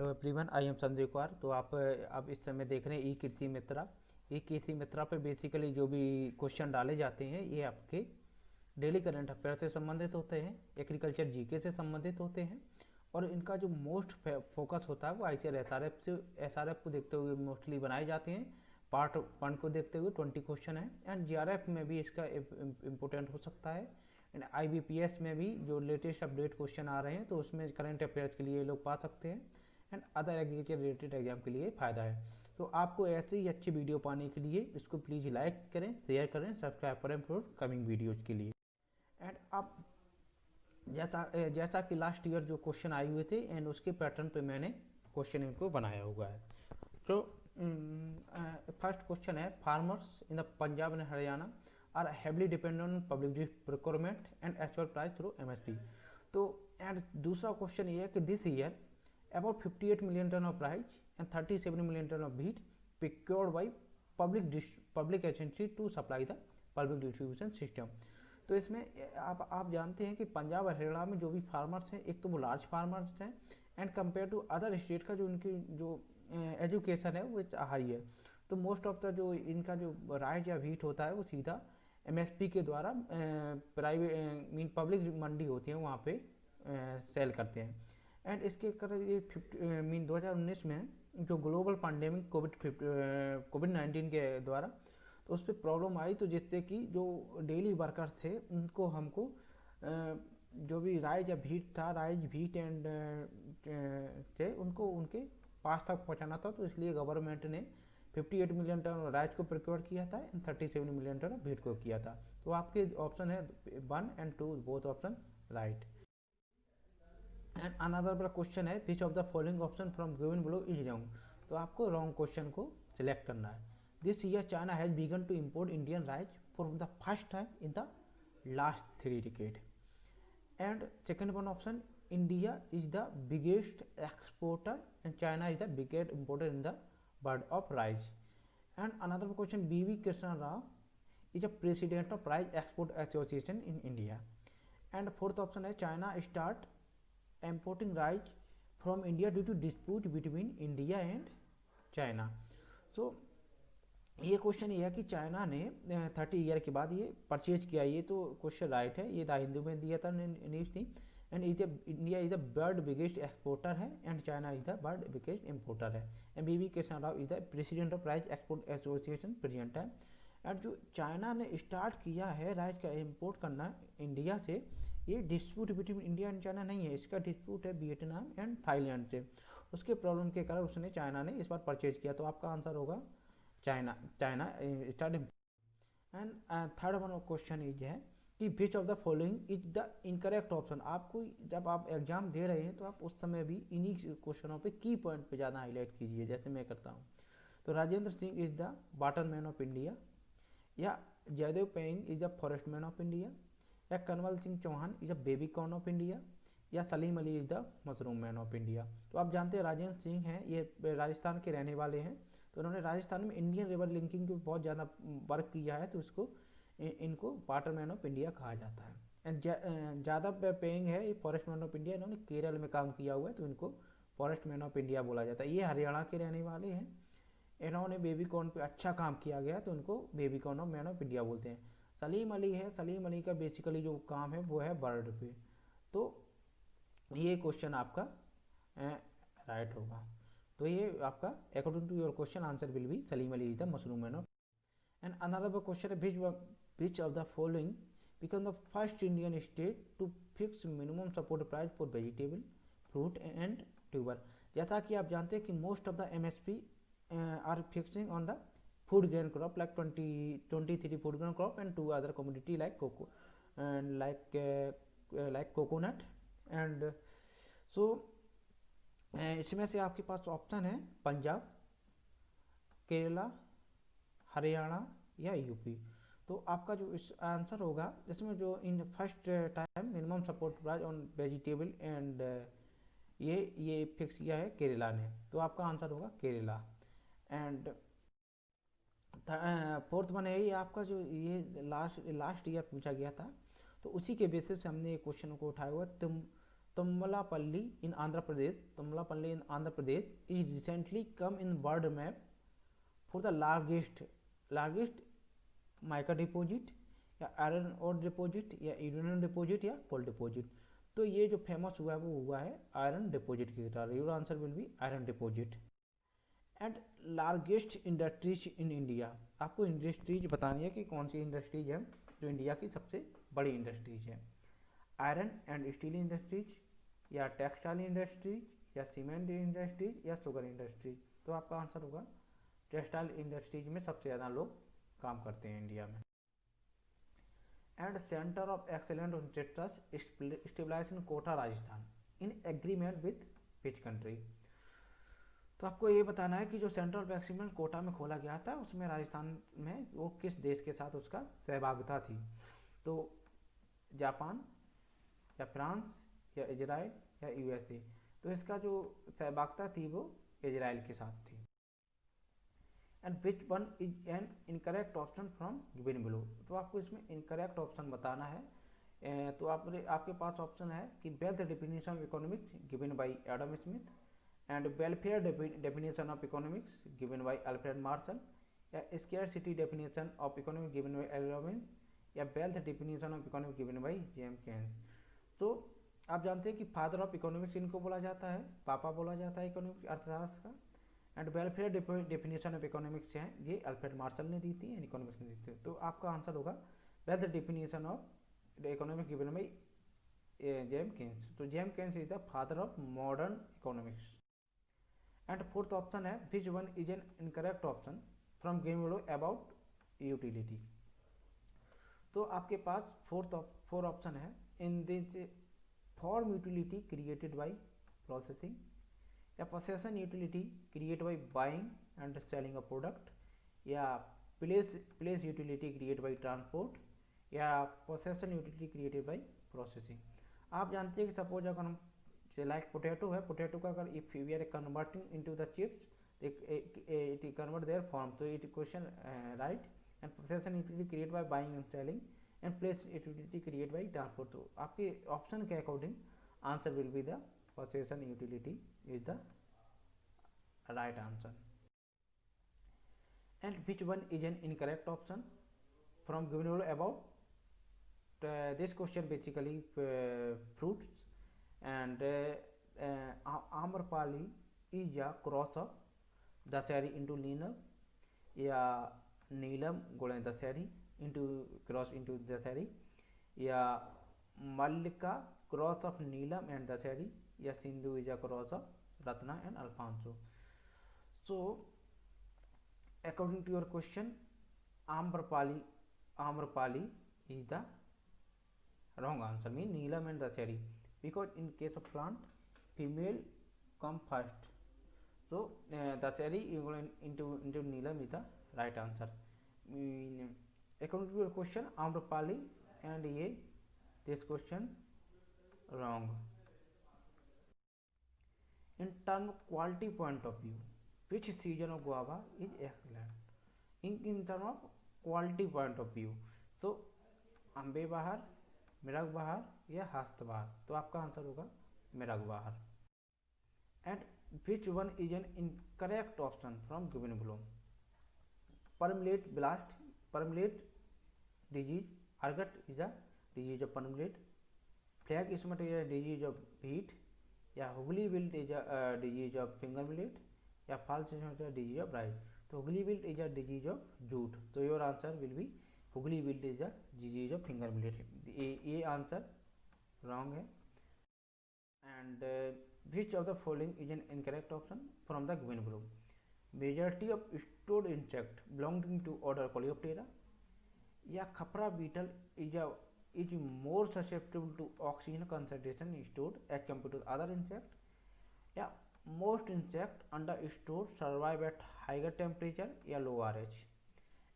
Hello everyone, I am Sanjay Kumar. तो आप इस समय देख रहे हैं ई कृषि मित्रा पे बेसिकली जो भी क्वेश्चन डाले जाते हैं ये आपके डेली करंट अफेयर से संबंधित होते हैं, एग्रीकल्चर जीके से संबंधित होते हैं। और इनका जो मोस्ट फोकस होता है वो आईसीआर एसआरएफ को देखते हुए मोस्टली बनाए जाते हैं। पार्ट 1 को देखते हुए 20 क्वेश्चन है, एंड जीआरएफ में भी इसका इम्पोर्टेंट हो सकता है। एंड आईबीपीएस में भी जो लेटेस्ट अपडेट क्वेश्चन आ रहे हैं तो उसमें करंट अफेयर्स के लिए लोग पा सकते हैं, and other agriculture related exam के लिए फ़ायदा है। तो आपको ऐसे ही अच्छी वीडियो पाने के लिए इसको प्लीज़ लाइक करें, शेयर करें, सब्सक्राइब करें फॉर कमिंग वीडियोज़ के लिए। एंड आप जैसा कि लास्ट ईयर जो क्वेश्चन आए हुए थे एंड उसके पैटर्न पे मैंने क्वेश्चन इनको बनाया हुआ है। तो फर्स्ट क्वेश्चन है, farmers in the Punjab and Haryana are heavily dependent on public procurement and actual price through MSP. तो एंड दूसरा क्वेश्चन ये है कि this year about 58 million ton of rice and 37 million ton of wheat procured by public agency to supply the public distribution system। तो इसमें आप जानते हैं कि पंजाब और हरियाणा में जो भी फार्मर्स हैं, एक तो वो लार्ज फार्मर्स हैं, and compare to other state का जो उनकी जो एजुकेशन है वो हाई है। तो मोस्ट ऑफ द जो इनका जो राइस या व्हीट होता है वो सीधा एमएसपी के द्वारा प्राइवेट मीन पब्लिक मंडी होती है वहाँ पे सेल करते हैं। एंड इसके कर ये 2019 में जो ग्लोबल पैंडेमिक कोविड-19 के द्वारा तो उस पर प्रॉब्लम आई, तो जिससे कि जो डेली वर्कर्स थे उनको हमको जो भी राइस या भीट था, राइस भीट एंड थे उनको उनके पास तक पहुंचाना था। तो इसलिए गवर्नमेंट ने 58 मिलियन टन राइस को प्रोक्योर किया था एंड 37 मिलियन टन भीट को किया था। तो आपके ऑप्शन है 1 and 2, both option right. And another question है, which of the following option from given below is wrong. तो आपको रॉन्ग क्वेश्चन को सिलेक्ट करना है। This year China has begun to import Indian rice for the first time in the last 3 decade. And second one option, India is the biggest exporter and China is the biggest importer in the world of rice. And another question, B V Krishna Rao is a president of rice export association in India. And fourth option है, China start importing rice from India due to dispute between India and China। So ये question ये है कि China ने 30 year के बाद ये purchase किया। ये तो क्वेश्चन राइट है, ये द हिंदू में दिया था न्यूज थी। And India is the world biggest exporter है and China is the world biggest importer है। And B V Krishna Rao is the president of rice export association present है। एंड जो चाइना ने स्टार्ट किया है राइस का इम्पोर्ट करना इंडिया से, ये dispute between India and China नहीं है, इसका डिस्प्यूट है वियतनाम एंड थाईलैंड से। उसके प्रॉब्लम के कारण उसने चाइना ने इस बार परचेज किया। तो आपका आंसर होगा China start. And third one question is है कि विच of the following is the incorrect option. आपको जब आप एग्जाम दे रहे हैं तो आप उस समय भी इन्हीं क्वेश्चनों पे की पॉइंट पे ज़्यादा हाईलाइट कीजिए, जैसे मैं करता हूँ। तो Rajendra Singh is the waterman of India, या Jaidev Payeng is the forestman of India, या Kanwal Singh Chauhan is a baby corn of India, या Salim Ali is the mushroom man of India. तो आप जानते हैं राजेंद्र सिंह हैं, ये राजस्थान के रहने वाले हैं। तो उन्होंने राजस्थान में इंडियन रिवर लिंकिंग पे बहुत ज़्यादा वर्क किया है, तो इनको वाटरमैन ऑफ इंडिया कहा जाता है। एंड ज़्यादा पेइंग है ये फॉरेस्ट मैन ऑफ इंडिया, इन्होंने केरल में काम किया हुआ है तो इनको फॉरेस्ट मैन ऑफ इंडिया बोला जाता है। ये हरियाणा के रहने वाले हैं, इन्होंने बेबी कॉर्न पे अच्छा काम किया गया तो इनको baby corn of man of India बोलते हैं। सलीम अली है, सलीम अली का बेसिकली जो काम है वो है बर्ड पे। तो ये क्वेश्चन आपका राइट होगा। तो ये आपका according to your question answer will be Salim Ali is the mushroom man of. And another question है, which of the following become the first Indian state to fix minimum support price for vegetable, fruit and tuber. जैसा कि आप जानते हैं कि most of the MSP are fixing on the food grain crop like 23 food grain crop and 2 other commodity like cocoa and like coconut and so इसमें से आपके पास ऑप्शन है पंजाब, केरला, हरियाणा या यूपी। तो आपका जो इस आंसर होगा इसमें जो in first time minimum support price on vegetable and ये फिक्स किया है केरला ने, तो आपका आंसर होगा केरला। एंड फोर्थ वन है, ये आपका जो ये लास्ट ईयर पूछा गया था, तो उसी के बेसिस से हमने क्वेश्चन को उठाया हुआ। Tummalapalli in Andhra Pradesh is recently come in world map for the largest mica deposit या आयरन और डिपॉजिट या यूरेनियम डिपॉजिट या कोल डिपॉजिट। तो ये जो फेमस हुआ है वो हुआ है आयरन डिपॉजिट की तरह। Your answer will B iron deposit. And largest industries in India, आपको इंडस्ट्रीज बतानी है कि कौन सी इंडस्ट्रीज है जो इंडिया की सबसे बड़ी इंडस्ट्रीज है। आयरन एंड स्टील इंडस्ट्रीज या टेक्सटाइल इंडस्ट्रीज या सीमेंट इंडस्ट्रीज या शुगर इंडस्ट्रीज। तो आपका आंसर होगा टेक्सटाइल इंडस्ट्रीज में सबसे ज़्यादा लोग काम करते हैं इंडिया में। And centre of excellence stabilise in Kota Rajasthan in agreement with which country. तो आपको ये बताना है कि जो सेंटर ऑफ एक्सीलेंस कोटा में खोला गया था उसमें राजस्थान में वो किस देश के साथ उसका सहभागिता थी। तो जापान या फ्रांस या इजराइल या यूएसए। तो इसका जो सहभागिता थी वो इजराइल के साथ थी। And which one is an incorrect option from given below. तो आपको इसमें इनकरेक्ट ऑप्शन बताना है। तो आपके पास ऑप्शन है कि wealth definition of economics given by Adam Smith and welfare definition of economics given by Alfred Marshall या scarcity definition of economics given by L Robbins या wealth definition of economics given by James Keynes. तो आप जानते हैं कि father of economics इनको बोला जाता है, पापा बोला जाता है इकोनॉमिक्स अर्थशास्त्र का। And welfare definition of economics हैं ये अल्फ्रेड मार्शल ने दी थी एंड इकोनॉमिक्स ने दी थी। तो आपका आंसर होगा wealth definition of economics given by James Keynes. तो James Keynes is the father of modern economics. And fourth option है which one is an incorrect option from given below about utility. तो आपके पास four option है in this form utility created by processing या possession utility created by buying and selling a product या place utility created by transport या possession utility created by processing। आप जानते हैं कि सपोज अगर हम लाइक पोटैटो है, पोटैटो का अगर if we are converting into the chips it convert their form. तो it question right. And possession utility created by buying and selling and place utility created by transport। तो आपके option के according answer will be the possession utility is the right answer। and which one is an incorrect option from given below about this question basically fruits and Amrpali is a cross of Dasari into Neelam या नीलम गुणे Dashehari into cross into Dashehari या Mallika cross of Neelam and Dashehari या Sindhu is a cross of Ratna and Alphonso. So according to your question Amrapali is the wrong answer mean Neelam and Dasari because in case of plant female come first, so Dasari into Neelam is the right answer। according to your question Amrapali and ये this question wrong। in term of quality point of view which season of guava is excellent in term of quality point of view। so Ambe बहार, मृग बहार या हस्त बहार। तो आपका answer होगा मृग बहार। And which one is an incorrect option from given below. Pearl millet blast, pearl millet disease, ergot is a disease of pearl millet, flag smut is a disease of wheat या Hooghly wilt is a disease of finger millet या false smut is a disease of rice. तो Hooghly wilt is a disease of jute. तो your answer will be Hooghly wilt is a disease of finger millet. ये answer wrong है। And which of the following is an incorrect option from the given below. Majority of stored insect belonging to order Coleoptera या khapra beetle is more susceptible to oxygen concentration stored as compared to other insect या most insect under stored survive at higher temperature या low RH।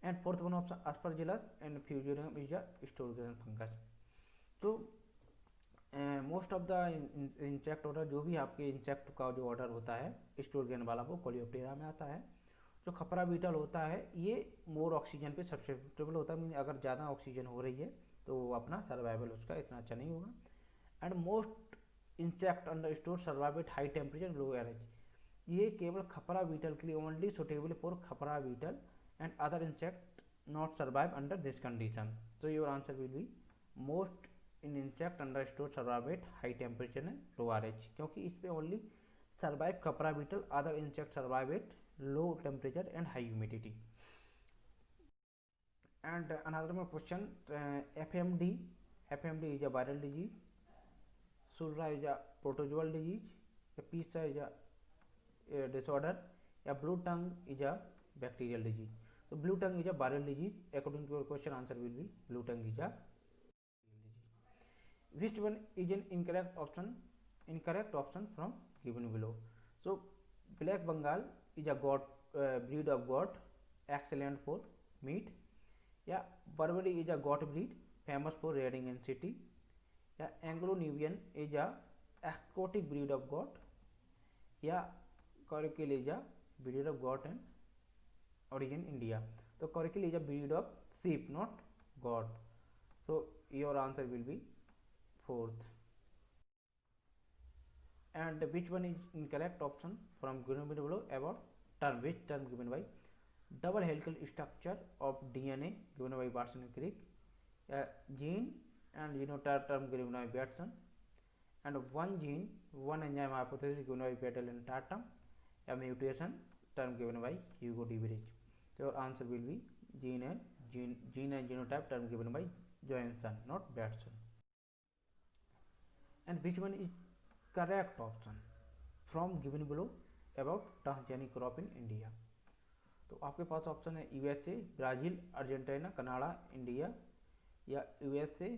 and fourth one option aspergillus and fusarium is a stored fungus। तो most of the insect order जो भी आपके insect का जो order होता है स्टोर ग्रेन वाला वो कोलियोप्टेरा में आता है। जो खपरा बीटल होता है ये मोर ऑक्सीजन पे सब्सटेबल होता है, मीन अगर ज़्यादा ऑक्सीजन हो रही है तो अपना सर्वाइवल उसका इतना अच्छा नहीं होगा। And most insect under store survive at high temperature low energy, ये केवल खपरा बीटल के लिए, only suitable for khapra beetle and other insect not survive under this condition. So your answer will be most in insect under store survive at high temperature and low RH, क्योंकि इस पे only survive khapra beetle, other insect survive at low temperature and high humidity. And another more question, FMD is a viral disease, Surra is a protozoal disease, Pisa is a disorder, blue tongue is a bacterial disease. So blue tongue is a viral disease. According to your question, answer will be blue tongue is a disease. Which one is an incorrect option? Incorrect option from given below. So black Bengal is a goat breed of goat, excellent for meat. या Burberry is a goat breed famous for rearing in city. या Anglo-Nubian is a aquatic breed of goat. या Coracle is a breed of goat and origin India. So Coracle is a breed of sheep, not goat. So your answer will be fourth. And which one is incorrect option from given below about term? Which term given by double helical structure of DNA given by Watson and Crick, gene and genotype term given by Watson, and one gene one enzyme hypothesis given by Patel and Tatum, a mutation term given by Hugo de Vries. So your answer will be gene and genotype term given by Johansson, not Watson. And which one is correct option from given below about transgenic crop in India? तो आपके पास option है USA, Brazil, Argentina, Canada, India, या USA,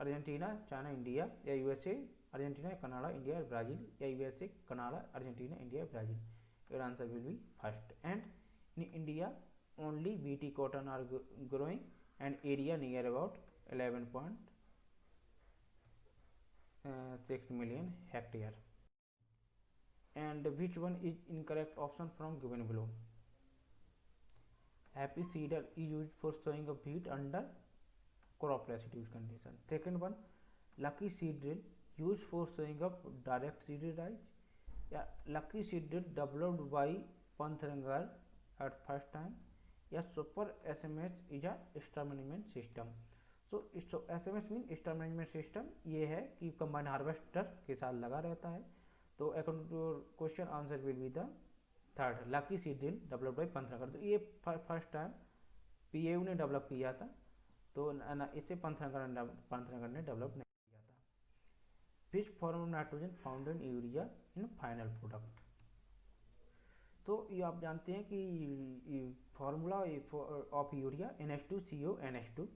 Argentina, China, India, या USA, Argentina, Canada, India, Brazil, या USA, Canada, Argentina, India, Brazil. Your answer will be first. And in India only BT cotton are growing and area near about 11.6 million hectare. And which one is incorrect option from given below? Happy seeder is used for sowing of wheat under crop residue condition. Second one, lucky seed drill used for sowing of direct seeded rice. या lucky seed drill developed by Pantharangar at first time. या super SMS is a star management system. So SMS mean star management system ये है कि combine harvester के साथ लगा रहता है. तो according to question answer will be the third, lucky seed drill developed by Pantnagar. तो ये फर्स्ट टाइम PAU ने डेवलप किया था, तो इसे पंथनगर ने डेवलप नहीं किया था. Which form of nitrogen found in urea in final product? तो ये आप जानते हैं कि formula of urea NH2CO NH2.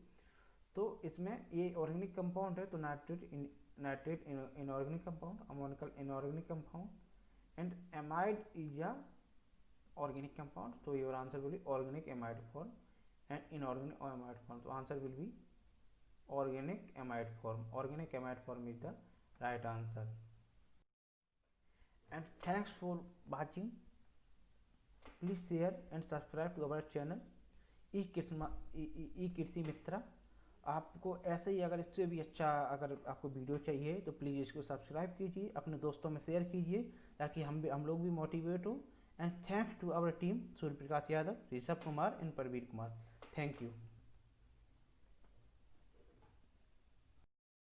तो इसमें ये ऑर्गेनिक कंपाउंड है, तो nitrate inorganic compound, ammoniacal inorganic compound, and amide is a organic compound. So your answer will be organic amide form and inorganic amide form. So answer will be organic amide form. Organic amide form is the right answer. And thanks for watching. Please share and subscribe to our channel e-कृषि मित्रा. आपको ऐसे ही अगर इससे भी अच्छा अगर आपको video चाहिए तो प्लीज़ इसको सब्सक्राइब कीजिए, अपने दोस्तों में शेयर कीजिए, ताकि हम लोग भी मोटिवेट हो. And thanks to our team, Surya Prakash Yadav, Rishabh Kumar and Parveer Kumar. Thank you.